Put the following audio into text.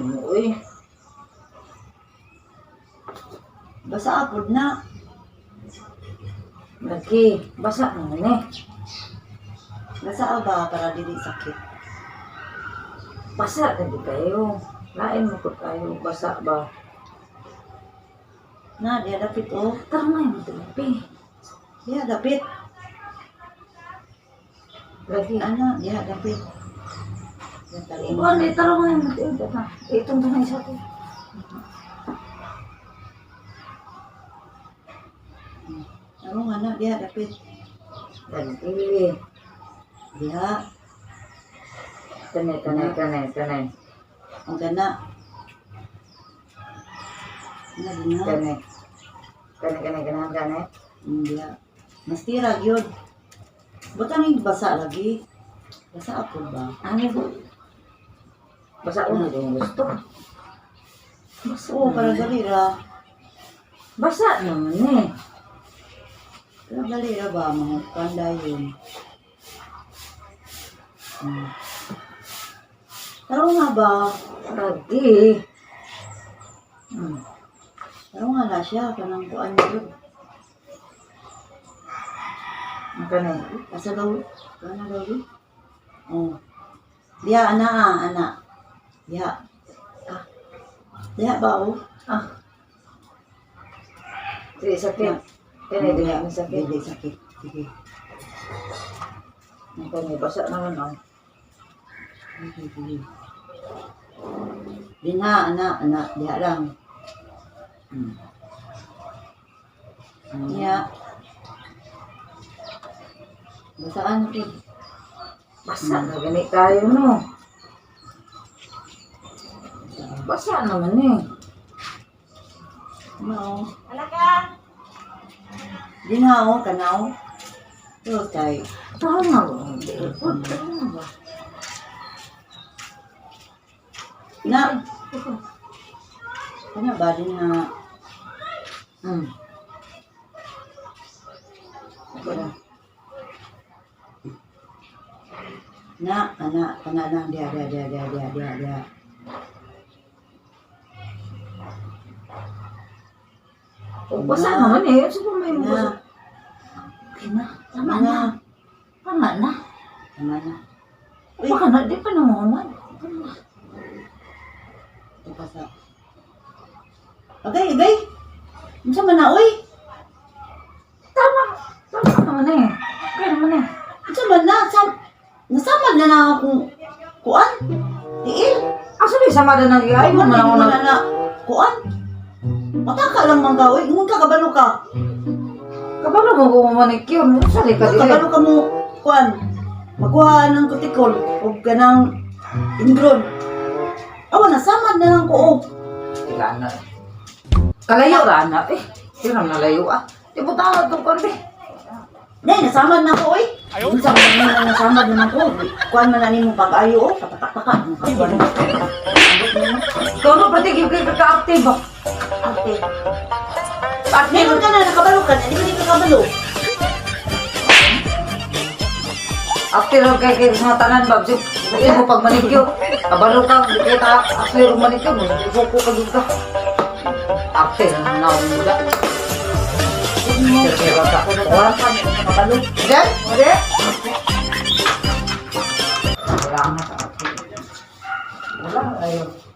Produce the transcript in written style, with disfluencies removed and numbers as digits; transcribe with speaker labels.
Speaker 1: mo eh.
Speaker 2: Basa apod na.
Speaker 1: Lagi, basa naman eh.
Speaker 2: Basa ba para dili sakit?
Speaker 1: Basa na di kayo. Lain mo ko tayo, basa ba?
Speaker 2: Na, diya dapit oh.
Speaker 1: Tarong na yung tulapi.
Speaker 2: Diya dapit.
Speaker 1: Lagi.
Speaker 2: Ano, diya dapit. Diya talim.
Speaker 1: Iwan, tarong na yung tulapi. Itong tunay sa atin.
Speaker 2: Ano nga na, diya dapit.
Speaker 1: Lagi.
Speaker 2: Diya.
Speaker 1: Kanay.
Speaker 2: Ang gana. Ano din na?
Speaker 1: Kanay.
Speaker 2: Diya. Mastira yun. Ba't ang basa lagi? Basa apod ba?
Speaker 1: Ano ba? Basa mo yung gusto. Basa
Speaker 2: Oo, para galira.
Speaker 1: Basa naman eh.
Speaker 2: Para galira ba? Mga panda yun. Taro nga ba?
Speaker 1: Lagi.
Speaker 2: Taro nga na siya. Kanang kuan yun.
Speaker 1: Kanay.
Speaker 2: Asa daw? Kana daw yun? Oh. Diya, ana. Diya. Diya ba oh?
Speaker 1: Sige, sakit. Kanay, di namin sakit.
Speaker 2: Hindi sakit. Sige.
Speaker 1: Kanay, basa naman oh.
Speaker 2: Sige. Dinha, ana. Diya lang. Diya. Basaan ko.
Speaker 1: Basa na ganit tayo no. Basa naman eh.
Speaker 2: No. Alaka. Dinha oh, kanaw. Ito tay.
Speaker 1: Tama ba? Tama ba?
Speaker 2: Na. Ano ba din na? Na, anak, kana lang dia.
Speaker 1: O, basa naman eh. Siguro may basa.
Speaker 2: Na,
Speaker 1: Okay na. Tama na. Tama na.
Speaker 2: tama na.
Speaker 1: Baka na, di pa naman.
Speaker 2: Ito pa sa. Okay. Ano man na, uy?
Speaker 1: Tama naman eh. Okay naman eh.
Speaker 2: Ano man na? Nasamad na na akong kuan? Tiil?
Speaker 1: Asa ba sama na nagyay?
Speaker 2: Ay,
Speaker 1: Mo man ako
Speaker 2: na
Speaker 1: na.
Speaker 2: na kuan? Mataka lang man ka, uy. Ngun ka, kabalo ka.
Speaker 1: Kabalo mo ko manicure. Sali ka dili.
Speaker 2: Kabalo ka mo, kuan. Magkuha ng kutikol. O ganang ingron. Awa, nasamad na lang ko, oh.
Speaker 1: Wala na. Kalayo ra na eh. Sino nalayo ah. Di mo tawag itong konti.
Speaker 2: Nay, nasamad na ko, oy. Unsa man na nasamad naman ko. Kuan man na nimo pag-ayo, oh. Kapatak-patak. Kuan.
Speaker 1: Ikaw no, pati yung ka-active ah.
Speaker 2: Okay. Meron ka na, nakabalo ka na. Hindi ka nakabalo.
Speaker 1: Active lang kay sa tanan ba. Hindi mo pag manicure. Kabalo ka, hindi kita active yung manicure. Suko ka dito. Active na naunula. Kaya ka ko na kuha.
Speaker 2: Nakabalo.
Speaker 1: Diyan? Ode? Wala na ka. Wala na.